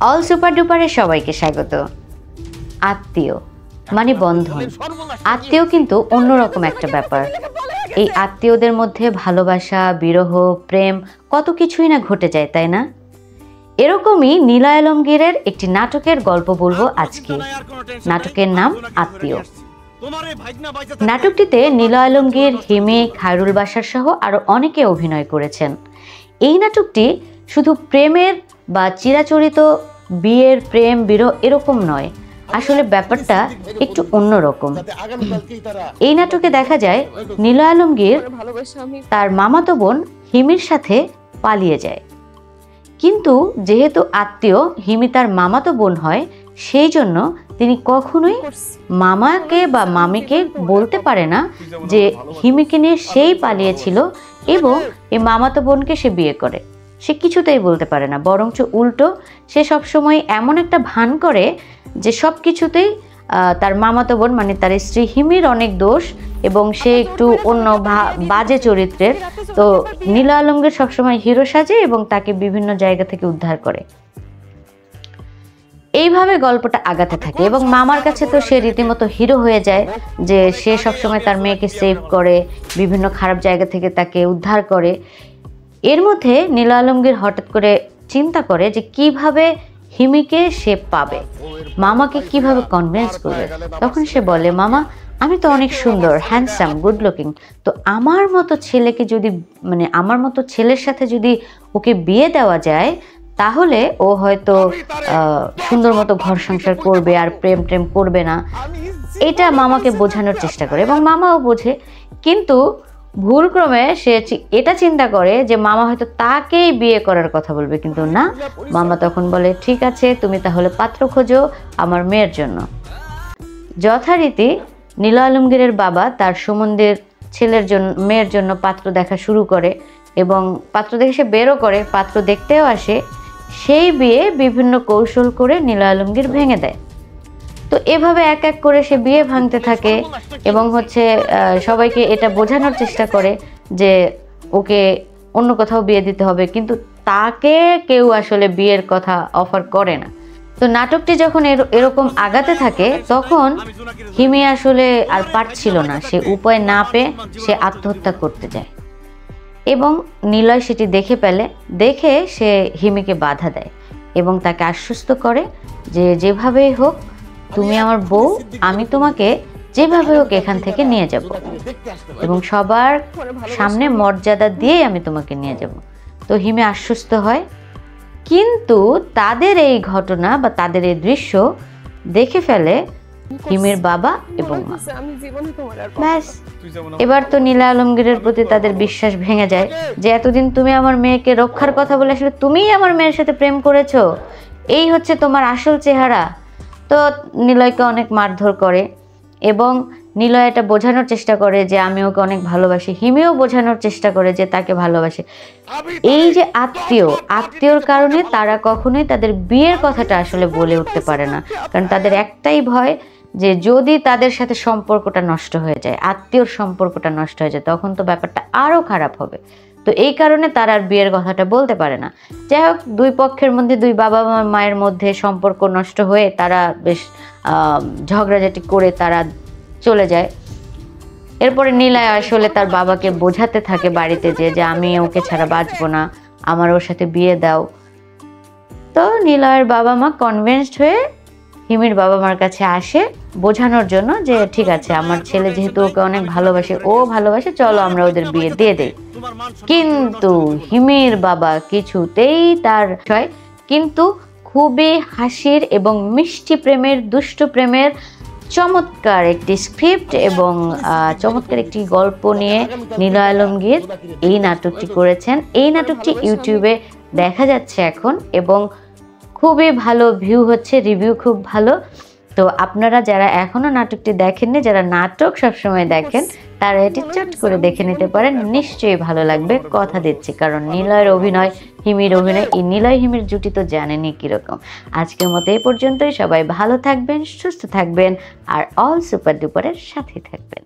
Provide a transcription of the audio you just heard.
All super ডুপারে সবাইকে স্বাগত। আত্মীয় মানে বন্ধন, আত্মীয় কিন্তু অন্যরকম একটা ব্যাপার। এই আত্মীয়দের মধ্যে ভালোবাসা, বিরহ, প্রেম কত কিছুই না ঘটে যায়, তাই না? এরকমই নীলা আলমগীরের একটি নাটকের গল্প বলবো আজকে। নাটকের নাম আত্মীয়। নাটকটিতে নীলা আলমগীর, হিমি, খায়রুল বাশার সহ আরো অনেকে অভিনয় করেছেন। এই নাটকটি শুধু প্রেমের বা চিরাচরিত বিয়ের প্রেম বিরহ এরকম নয়, আসলে ব্যাপারটা একটু অন্যরকম। এই নাটকে দেখা যায় নীলা আলমগীর তার মামাতো বোন হিমির সাথে পালিয়ে যায়, কিন্তু যেহেতু আত্মীয় হিমি তার মামাতো বোন হয়, সেই জন্য তিনি কখনোই মামাকে বা মামিকে বলতে পারে না যে হিমিকে নিয়ে সেই পালিয়েছিল এবং এই মামাতো বোনকে সে বিয়ে করে। সে কিছুতেই বলতে পারে না, বরঞ্চ উল্টো সে সবসময় এমন একটা ভান করে যে সব কিছুতেই তার মামাতো বোন মানে তার স্ত্রী হিমির অনেক দোষ এবং সে একটু অন্য বাজে চরিত্রের। তো নীলা আলমগীর সবসময় হিরো সাজে এবং তাকে বিভিন্ন জায়গা থেকে উদ্ধার করে। এইভাবে গল্পটা আগাতে থাকে এবং মামার কাছে তো সে রীতিমতো হিরো হয়ে যায়, যে সে সবসময় তার মেয়েকে সেভ করে, বিভিন্ন খারাপ জায়গা থেকে তাকে উদ্ধার করে। এর মধ্যে নীলা আলমগীর হঠাৎ করে চিন্তা করে যে কিভাবে হিমিকে সে পাবে, মামাকে কিভাবে কনভিন্স করবে। তখন সে বলে, মামা আমি তো অনেক সুন্দর, হ্যান্ডসাম, গুড লুকিং, তো আমার মতো ছেলেকে যদি মানে আমার মতো ছেলের সাথে যদি ওকে বিয়ে দেওয়া যায় তাহলে ও হয়তো সুন্দর মতো ঘর সংসার করবে আর প্রেম প্রেম করবে না। এটা মামাকে বোঝানোর চেষ্টা করে এবং মামাও বোঝে, কিন্তু ভুলক্রমে সে এটা চিন্তা করে যে মামা হয়তো তাকেই বিয়ে করার কথা বলবে, কিন্তু না, মামা তখন বলে ঠিক আছে তুমি তাহলে পাত্র খোঁজো আমার মেয়ের জন্য। যথারীতি নীলা আলমগীরের বাবা তার সম্বন্ধের ছেলের জন্য মেয়ের জন্য পাত্র দেখা শুরু করে এবং পাত্র দেখে সে বেরও করে, পাত্র দেখতেও আসে। সেই বিয়ে বিভিন্ন কৌশল করে নীলা আলমগীর ভেঙে দেয়। তো এভাবে এক এক করে সে বিয়ে ভাঙতে থাকে এবং সবাইকে এটা বোঝানোর চেষ্টা করে যে ওকে অন্য কোথাও বিয়ে দিতে হবে, কিন্তু তাকে কেউ আসলে বিয়ের কথা অফার করে না। তো নাটকটি যখন এরকম আগাতে থাকে তখন হিমি আসলে আর পারছিল না, সে উপায় না পেয়ে সে আত্মহত্যা করতে যায় এবং নিলয় সেটি দেখে সে হিমিকে বাধা দেয় এবং তাকে আশ্বস্ত করে যে যেভাবেই হোক তুমি আমার বউ, আমি তোমাকে যেভাবে হোক এখান থেকে নিয়ে যাব এবং সবার সামনে মর্যাদা দিয়ে আমি তোমাকে নিয়ে যাব। তো হিমি আশ্বস্ত হয়, কিন্তু তাদের এই ঘটনা বা তাদের এই দৃশ্য দেখে ফেলে হিমির বাবা এবং মা। ব্যাস, এবার তো নীলা আলমগীরের প্রতি তাদের বিশ্বাস ভেঙে যায় যে এতদিন তুমি আমার মেয়েকে রক্ষার কথা বলে আসলে তুমিই আমার মেয়ের সাথে প্রেম করেছো, এই হচ্ছে তোমার আসল চেহারা। তো নিলয়কে অনেক মারধর করে এবং নিলয় এটা বোঝানোর চেষ্টা করে যে আমি ওকে অনেক ভালোবাসি, হিমিও বোঝানোর চেষ্টা করে যে তাকে ভালোবাসে। এই যে আত্মীয়র কারণে তারা কখনোই তাদের বিয়ের কথাটা আসলে বলে উঠতে পারে না, কারণ তাদের একটাই ভয় যে যদি তাদের সাথে সম্পর্কটা নষ্ট হয়ে যায়, আত্মীয়র সম্পর্কটা নষ্ট হয়ে যায়, তখন তো ব্যাপারটা আরো খারাপ হবে। তো এই কারণে তারা আর বিয়ের কথাটা বলতে পারে না। যাই হোক, দুই পক্ষের মধ্যে, দুই বাবা মায়ের মধ্যে সম্পর্ক নষ্ট হয়ে তারা বেশ ঝগড়াঝাটি করে তারা চলে যায়। এরপরে নীলায় আসলে তার বাবাকে বোঝাতে থাকে বাড়িতে যে আমি ওকে ছাড়া বাঁচবো না, আমার ওর সাথে বিয়ে দাও। তো নীলয়ের বাবা মা কনভিন্সড হয়ে হিমির বাবা মার কাছে আসে বোঝানোর জন্য যে ঠিক আছে, আমার ছেলে যেহেতু ওকে অনেক ভালোবাসে, ও ভালোবাসে, চলো আমরা ওদের বিয়ে দিয়ে দেই। কিন্তু হিমির বাবা কিছুতেই তার কিন্তু খুবই হাসির এবং মিষ্টি প্রেমের, দুষ্ট প্রেমের চমৎকার একটি স্ক্রিপ্ট এবং চমৎকার একটি গল্প নিয়ে নীলা আলমগীর এই নাটকটি করেছেন। এই নাটকটি ইউটিউবে দেখা যাচ্ছে এখন এবং খুবই ভালো ভিউ হচ্ছে, রিভিউ খুব ভালো। তো আপনারা যারা এখনো নাটকটি দেখেননি, যারা নাটক সবসময় দেখেন, তারা এটি চট করে দেখে নিতে পারেন, নিশ্চয়ই ভালো লাগবে, কথা দিচ্ছি। কারণ নিলয়ের অভিনয়, হিমির অভিনয়, এই নিলয় হিমির জুটি তো জানেনই কিরকম। আজকের মতো এই পর্যন্তই। সবাই ভালো থাকবেন, সুস্থ থাকবেন আর অল সুপার ডুপারের সাথে থাকবেন।